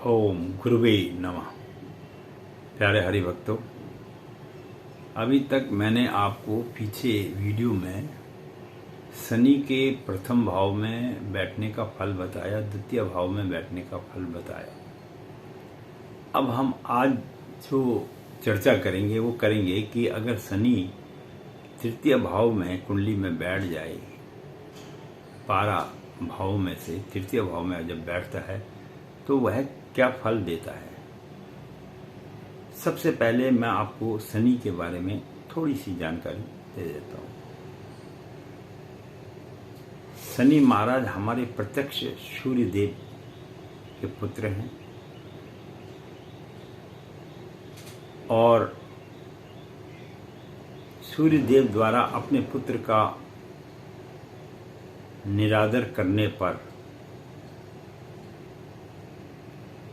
ओम गुरुवे नमः। प्यारे हरि भक्तों, अभी तक मैंने आपको पीछे वीडियो में शनि के प्रथम भाव में बैठने का फल बताया, द्वितीय भाव में बैठने का फल बताया। अब हम आज जो चर्चा करेंगे वो करेंगे कि अगर शनि तृतीय भाव में कुंडली में बैठ जाए, 12 भाव में से तृतीय भाव में जब बैठता है तो वह क्या फल देता है। सबसे पहले मैं आपको शनि के बारे में थोड़ी सी जानकारी दे देता हूँ। शनि महाराज हमारे प्रत्यक्ष सूर्य देव के पुत्र हैं और सूर्य देव द्वारा अपने पुत्र का निरादर करने पर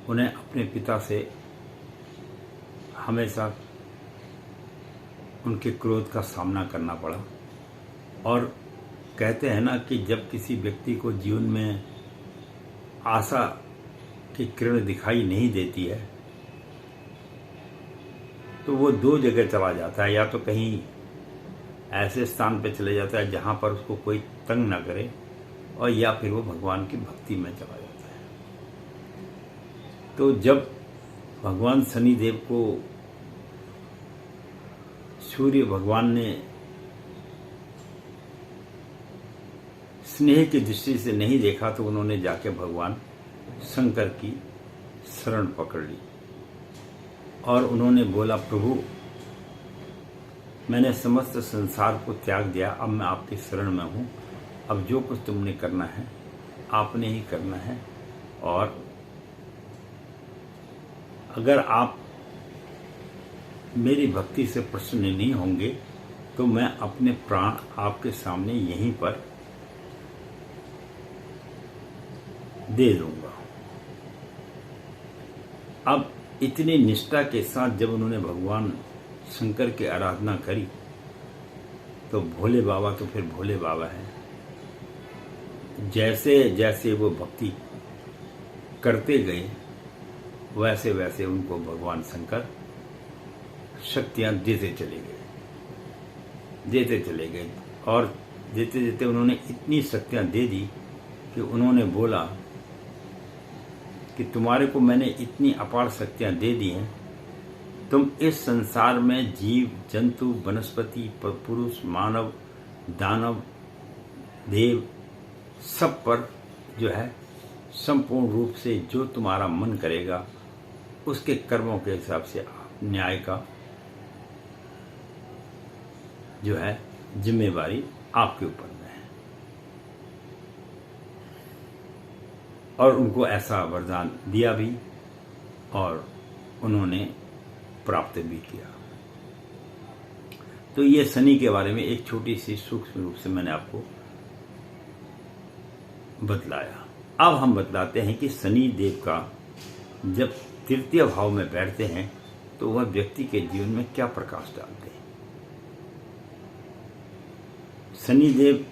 उन्हें अपने पिता से हमेशा उनके क्रोध का सामना करना पड़ा। और कहते हैं ना कि जब किसी व्यक्ति को जीवन में आशा की किरण दिखाई नहीं देती है तो वो दो जगह चला जाता है, या तो कहीं ऐसे स्थान पर चले जाता है जहाँ पर उसको कोई तंग ना करे, और या फिर वो भगवान की भक्ति में चला जाता है। तो जब भगवान शनिदेव को सूर्य भगवान ने स्नेह की दृष्टि से नहीं देखा तो उन्होंने जाके भगवान शंकर की शरण पकड़ ली और उन्होंने बोला, प्रभु मैंने समस्त संसार को त्याग दिया, अब मैं आपकी शरण में हूँ, अब जो कुछ तुमने करना है आपने ही करना है, और अगर आप मेरी भक्ति से प्रसन्न नहीं होंगे तो मैं अपने प्राण आपके सामने यहीं पर दे दूंगा। अब इतनी निष्ठा के साथ जब उन्होंने भगवान शंकर की आराधना करी तो भोले बाबा तो फिर भोले बाबा हैं। जैसे जैसे वो भक्ति करते गए वैसे वैसे उनको भगवान शंकर शक्तियां देते चले गए और देते देते उन्होंने इतनी शक्तियां दे दी कि उन्होंने बोला कि तुम्हारे को मैंने इतनी अपार शक्तियां दे दी हैं, तुम इस संसार में जीव जंतु वनस्पति पुरुष मानव दानव देव सब पर जो है संपूर्ण रूप से जो तुम्हारा मन करेगा उसके कर्मों के हिसाब से न्याय का जो है जिम्मेवारी आपके ऊपर में है। और उनको ऐसा वरदान दिया भी और उन्होंने प्राप्त भी किया। तो ये शनि के बारे में एक छोटी सी सूक्ष्म रूप से मैंने आपको बतलाया। अब हम बतलाते हैं कि शनि देव का जब तृतीय भाव में बैठते हैं तो वह व्यक्ति के जीवन में क्या प्रकाश डालते हैं। शनि देव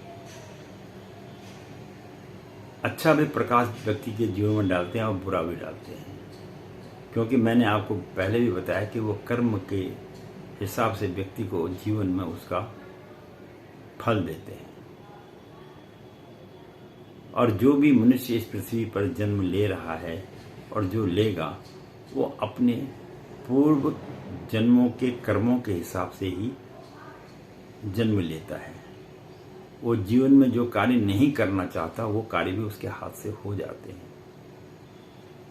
अच्छा भी प्रकाश व्यक्ति के जीवन में डालते हैं और बुरा भी डालते हैं, क्योंकि मैंने आपको पहले भी बताया कि वो कर्म के हिसाब से व्यक्ति को जीवन में उसका फल देते हैं। और जो भी मनुष्य इस पृथ्वी पर जन्म ले रहा है और जो लेगा वो अपने पूर्व जन्मों के कर्मों के हिसाब से ही जन्म लेता है। वो जीवन में जो कार्य नहीं करना चाहता वो कार्य भी उसके हाथ से हो जाते हैं,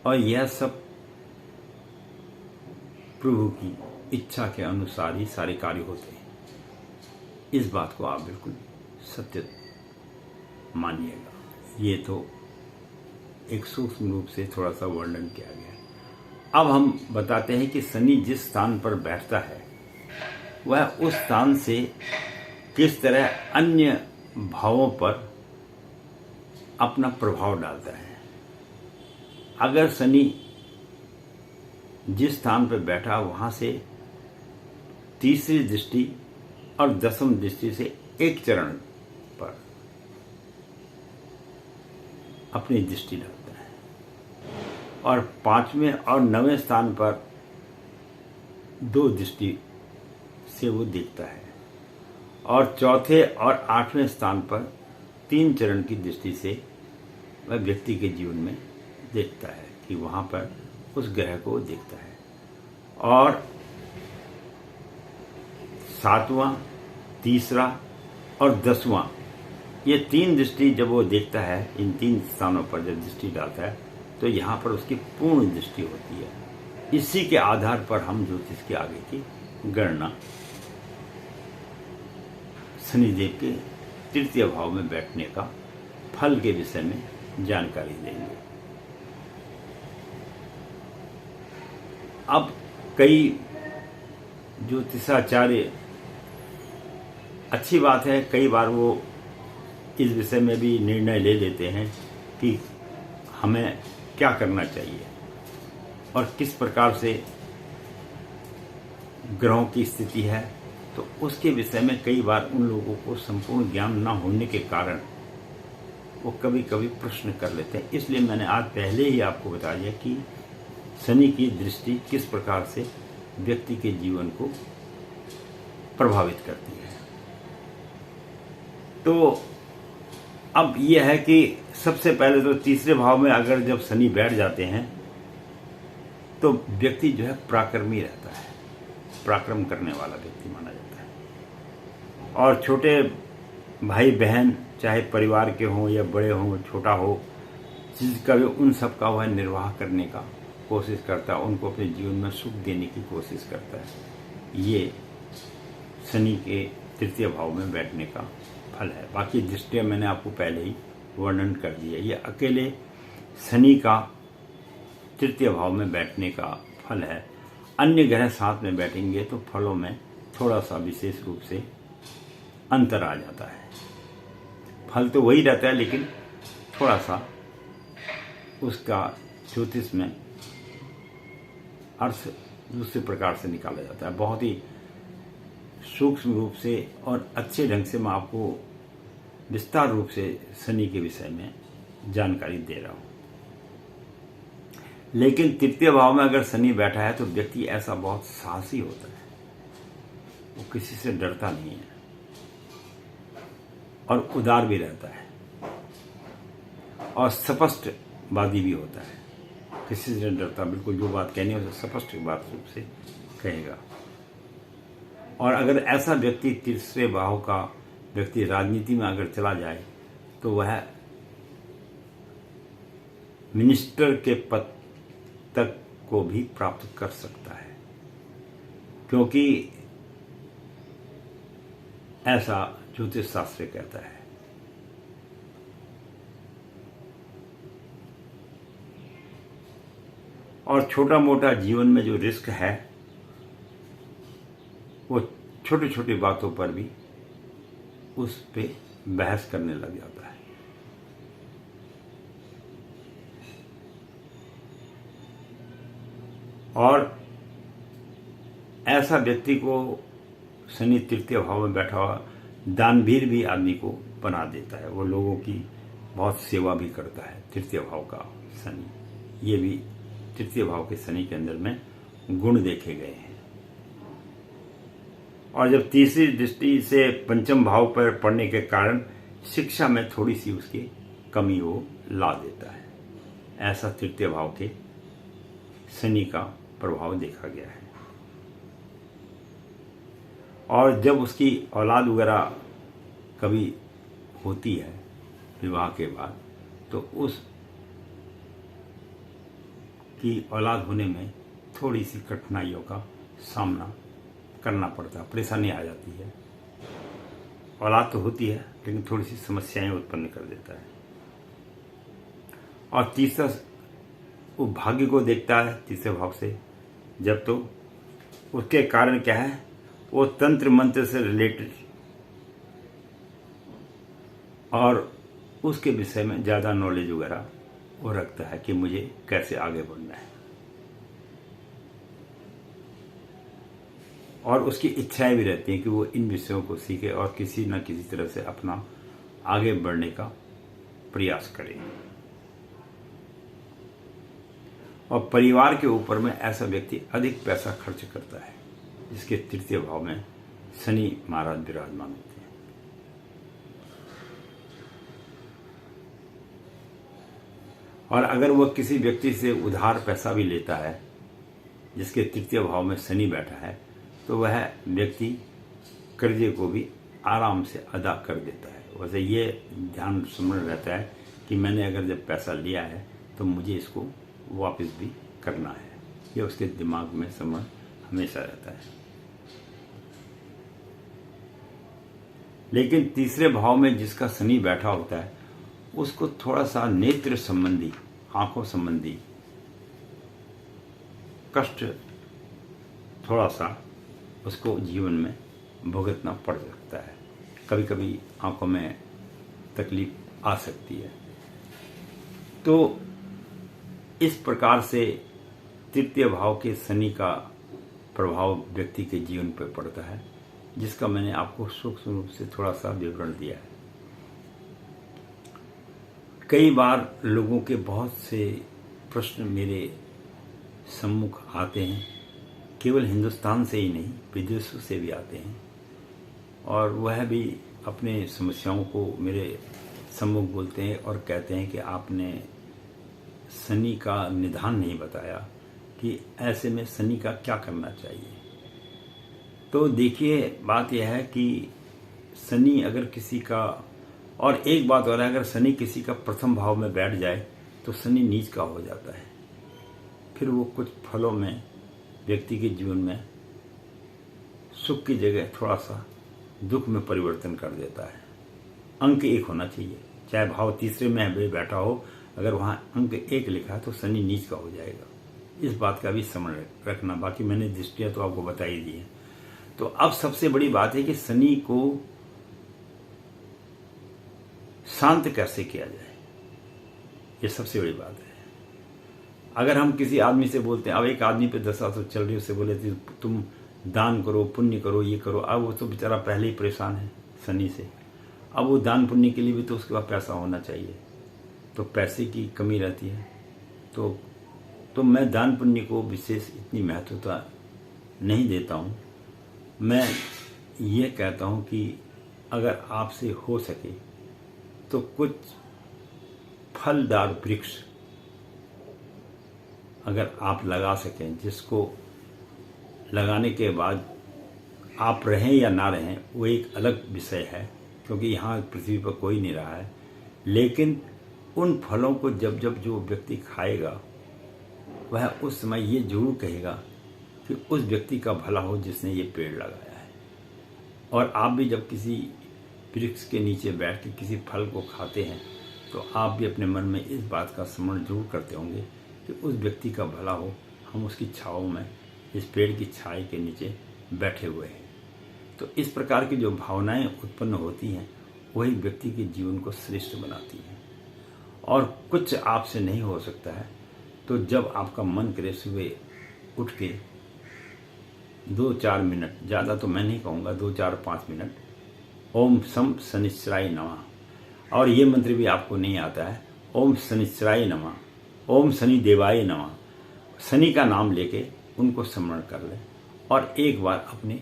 और यह सब प्रभु की इच्छा के अनुसार ही सारे कार्य होते हैं। इस बात को आप बिल्कुल सत्य मानिएगा। ये तो एक सूक्ष्म रूप से थोड़ा सा वर्णन किया गया है। अब हम बताते हैं कि शनि जिस स्थान पर बैठता है वह उस स्थान से किस तरह अन्य भावों पर अपना प्रभाव डालता है। अगर शनि जिस स्थान पर बैठा वहां से तीसरी दृष्टि और दसम दृष्टि से एक चरण पर अपनी दृष्टि डालता है और 5वें और 9वें स्थान पर 2 दृष्टि से वो देखता है, और 4थे और 8वें स्थान पर 3 चरण की दृष्टि से वह व्यक्ति के जीवन में देखता है कि वहाँ पर उस ग्रह को देखता है। और 7वां, तीसरा और 10वां, ये 3 दृष्टि जब वो देखता है, इन 3 स्थानों पर जब दृष्टि डालता है तो यहाँ पर उसकी पूर्ण दृष्टि होती है। इसी के आधार पर हम ज्योतिष के आगे की गणना शनिदेव के तृतीय भाव में बैठने का फल के विषय में जानकारी देंगे। अब कई ज्योतिषाचार्य, अच्छी बात है, कई बार वो इस विषय में भी निर्णय ले लेते हैं कि हमें क्या करना चाहिए और किस प्रकार से ग्रहों की स्थिति है, तो उसके विषय में कई बार उन लोगों को संपूर्ण ज्ञान न होने के कारण वो कभी कभी प्रश्न कर लेते हैं। इसलिए मैंने आज पहले ही आपको बता दिया कि शनि की दृष्टि किस प्रकार से व्यक्ति के जीवन को प्रभावित करती है। तो अब यह है कि सबसे पहले तो तीसरे भाव में अगर जब शनि बैठ जाते हैं तो व्यक्ति जो है पराक्रमी रहता है, पराक्रम करने वाला व्यक्ति माना जाता है। और छोटे भाई बहन, चाहे परिवार के हों या बड़े हों, छोटा हो, जिसका भी, उन सब का वह निर्वाह करने का कोशिश करता है, उनको अपने जीवन में सुख देने की कोशिश करता है। ये शनि के तृतीय भाव में बैठने का फल है। बाकी दृष्टियाँ मैंने आपको पहले ही वर्णन कर दिया। ये अकेले शनि का तृतीय भाव में बैठने का फल है। अन्य ग्रह साथ में बैठेंगे तो फलों में थोड़ा सा विशेष रूप से अंतर आ जाता है। फल तो वही रहता है, लेकिन थोड़ा सा उसका ज्योतिष में अर्थ दूसरे प्रकार से निकाला जाता है। बहुत ही सूक्ष्म रूप से और अच्छे ढंग से मैं आपको विस्तार रूप से शनि के विषय में जानकारी दे रहा हूं। लेकिन तृतीय भाव में अगर शनि बैठा है तो व्यक्ति ऐसा बहुत साहसी होता है, वो किसी से डरता नहीं है और उदार भी रहता है और स्पष्टवादी भी होता है। किसी से डरता, बिल्कुल जो बात कहनी है उसे स्पष्ट बात रूप से कहेगा। और अगर ऐसा व्यक्ति तीसरे भाव का व्यक्ति राजनीति में अगर चला जाए तो वह मिनिस्टर के पद तक को भी प्राप्त कर सकता है, क्योंकि ऐसा ज्योतिष शास्त्र कहता है। और छोटा मोटा जीवन में जो रिस्क है वो छोटी छोटी बातों पर भी उस पे बहस करने लग जाता है। और ऐसा व्यक्ति को शनि तृतीय भाव में बैठा हुआ दानवीर भी आदमी को बना देता है। वो लोगों की बहुत सेवा भी करता है। तृतीय भाव का शनि, ये भी तृतीय भाव के शनि के अंदर में गुण देखे गए हैं। और जब तीसरी दृष्टि से पंचम भाव पर पड़ने के कारण शिक्षा में थोड़ी सी उसकी कमी वो ला देता है। ऐसा तृतीय भाव के शनि का प्रभाव देखा गया है। और जब उसकी औलाद वगैरह कभी होती है विवाह के बाद, तो उस की औलाद होने में थोड़ी सी कठिनाइयों का सामना करना पड़ता है, परेशानी आ जाती है। औलाद तो होती है लेकिन थोड़ी सी समस्याएं उत्पन्न कर देता है। और तीसरा, वो भाग्य को देखता है तीसरे भाव से जब, तो उसके कारण क्या है, वो तंत्र मंत्र से रिलेटेड और उसके विषय में ज़्यादा नॉलेज वगैरह वो रखता है कि मुझे कैसे आगे बढ़ना है। और उसकी इच्छाएं भी रहती हैं कि वो इन विषयों को सीखे और किसी न किसी तरह से अपना आगे बढ़ने का प्रयास करे। और परिवार के ऊपर में ऐसा व्यक्ति अधिक पैसा खर्च करता है जिसके तृतीय भाव में शनि महाराज विराजमान होते हैं। और अगर वह किसी व्यक्ति से उधार पैसा भी लेता है जिसके तृतीय भाव में शनि बैठा है तो वह व्यक्ति कर्जे को भी आराम से अदा कर देता है। वैसे ये ध्यान स्मरण रहता है कि मैंने अगर जब पैसा लिया है तो मुझे इसको वापस भी करना है, ये उसके दिमाग में स्मरण हमेशा रहता है। लेकिन तीसरे भाव में जिसका शनि बैठा होता है उसको थोड़ा सा नेत्र संबंधी, आंखों संबंधी कष्ट थोड़ा सा उसको जीवन में भुगतना पड़ सकता है। कभी कभी आंखों में तकलीफ आ सकती है। तो इस प्रकार से तृतीय भाव के शनि का प्रभाव व्यक्ति के जीवन पर पड़ता है, जिसका मैंने आपको सूक्ष्म रूप से थोड़ा सा विवरण दिया है। कई बार लोगों के बहुत से प्रश्न मेरे सम्मुख आते हैं, केवल हिंदुस्तान से ही नहीं विदेशों से भी आते हैं, और वह भी अपने समस्याओं को मेरे सम्मुख बोलते हैं और कहते हैं कि आपने शनि का निदान नहीं बताया कि ऐसे में शनि का क्या करना चाहिए। तो देखिए, बात यह है कि शनि अगर किसी का, और एक बात और है, अगर शनि किसी का प्रथम भाव में बैठ जाए तो शनि नीच का हो जाता है। फिर वो कुछ फलों में व्यक्ति के जीवन में सुख की जगह थोड़ा सा दुख में परिवर्तन कर देता है। अंक 1 होना चाहिए, चाहे भाव तीसरे में बैठा हो, अगर वहाँ अंक 1 लिखा है तो शनि नीच का हो जाएगा। इस बात का भी स्मरण रखना। बाकी मैंने दृष्टियाँ तो आपको बता ही दी है। तो अब सबसे बड़ी बात है कि शनि को शांत कैसे किया जाए, ये सबसे बड़ी बात है। अगर हम किसी आदमी से बोलते हैं, अब एक आदमी पे दशा तो चल रही, उससे बोले तुम दान करो, पुण्य करो, ये करो, अब वो तो बेचारा पहले ही परेशान है शनि से। अब वो दान पुण्य के लिए भी तो उसके पास पैसा होना चाहिए, तो पैसे की कमी रहती है। तो मैं दान पुण्य को विशेष इतनी महत्वता नहीं देता हूँ। मैं ये कहता हूँ कि अगर आपसे हो सके तो कुछ फलदार वृक्ष अगर आप लगा सकें, जिसको लगाने के बाद आप रहें या ना रहें वो एक अलग विषय है, क्योंकि यहाँ पृथ्वी पर कोई नहीं रहा है। लेकिन उन फलों को जब जब जो व्यक्ति खाएगा वह उस समय ये जरूर कहेगा कि उस व्यक्ति का भला हो जिसने ये पेड़ लगाया है। और आप भी जब किसी वृक्ष के नीचे बैठ के किसी फल को खाते हैं तो आप भी अपने मन में इस बात का स्मरण जरूर करते होंगे कि उस व्यक्ति का भला हो, हम उसकी छाँव में, इस पेड़ की छाया के नीचे बैठे हुए हैं। तो इस प्रकार की जो भावनाएं उत्पन्न होती हैं वही व्यक्ति के जीवन को श्रेष्ठ बनाती हैं। और कुछ आपसे नहीं हो सकता है तो जब आपका मन करे सुबह उठ के 2-4 मिनट, ज़्यादा तो मैं नहीं कहूँगा, 2-4-5 मिनट ओम शम शनिश्चराय नमः, और ये मंत्र भी आपको नहीं आता है, ओम शनिश्चराय नमः, ओम शनि देवाय नमः, शनि का नाम लेके उनको स्मरण कर लें। और एक बार अपने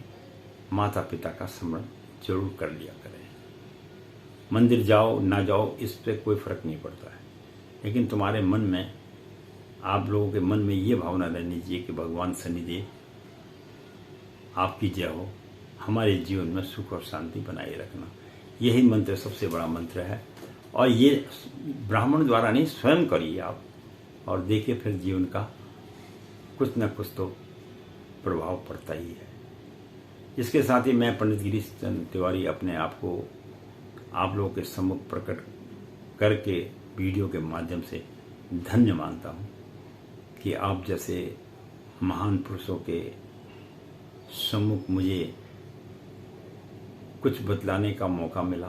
माता पिता का स्मरण जरूर कर लिया करें। मंदिर जाओ ना जाओ इस पर कोई फर्क नहीं पड़ता है, लेकिन तुम्हारे मन में, आप लोगों के मन में ये भावना रहनी चाहिए कि भगवान शनिदेव आपकी जय हो, हमारे जीवन में सुख और शांति बनाए रखना। यही मंत्र सबसे बड़ा मंत्र है, और ये ब्राह्मण द्वारा नहीं, स्वयं करिए आप, और देखिए फिर जीवन का कुछ न कुछ तो प्रभाव पड़ता ही है। इसके साथ ही मैं पंडित गिरीश चंद्र तिवारी अपने आप को आप लोगों के सम्मुख प्रकट करके वीडियो के माध्यम से धन्य मानता हूँ कि आप जैसे महान पुरुषों के सम्मुख मुझे कुछ बतलाने का मौका मिला,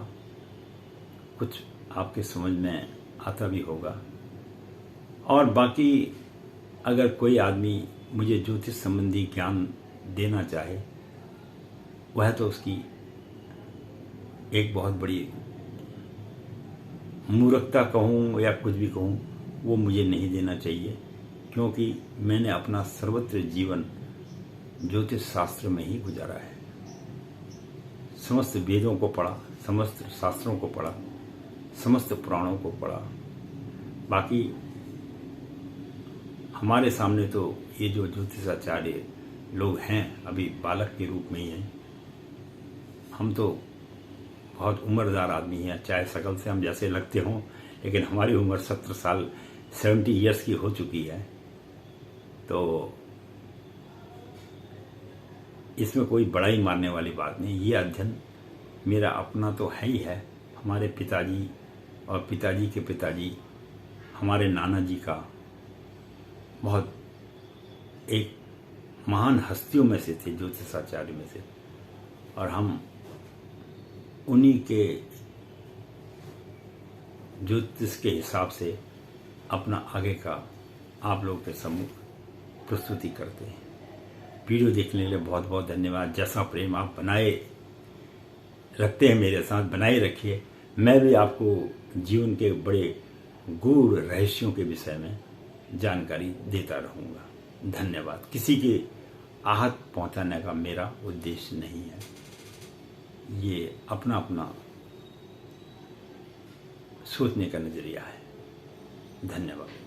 कुछ आपके समझ में आता भी होगा। और बाकी अगर कोई आदमी मुझे ज्योतिष संबंधी ज्ञान देना चाहे, वह तो उसकी एक बहुत बड़ी मूर्खता कहूँ या कुछ भी कहूँ, वो मुझे नहीं देना चाहिए, क्योंकि मैंने अपना सर्वत्र जीवन ज्योतिष शास्त्र में ही गुजारा है। समस्त वेदों को पढ़ा, समस्त शास्त्रों को पढ़ा, समस्त पुराणों को पढ़ा। बाकी हमारे सामने तो ये जो ज्योतिषाचार्य लोग हैं अभी बालक के रूप में ही हैं। हम तो बहुत उम्रदार आदमी हैं, चाहे शकल से हम जैसे लगते हों, लेकिन हमारी उम्र 70 साल 70 ईयर्स की हो चुकी है। तो इसमें कोई बड़ाई मारने वाली बात नहीं। ये अध्ययन मेरा अपना तो है ही है, हमारे पिताजी और पिताजी के पिताजी, हमारे नाना जी का बहुत एक महान हस्तियों में से थे, ज्योतिषाचार्य में से, और हम उन्हीं के ज्योतिष के हिसाब से अपना आगे का आप लोगों के सम्मुख प्रस्तुति करते हैं। वीडियो देखने के लिए बहुत बहुत धन्यवाद। जैसा प्रेम आप बनाए रखते हैं मेरे साथ, बनाए रखिए। मैं भी आपको जीवन के बड़े गूढ़ रहस्यों के विषय में जानकारी देता रहूँगा। धन्यवाद। किसी के आहत पहुँचाने का मेरा उद्देश्य नहीं है। ये अपना अपना सोचने का नजरिया है। धन्यवाद।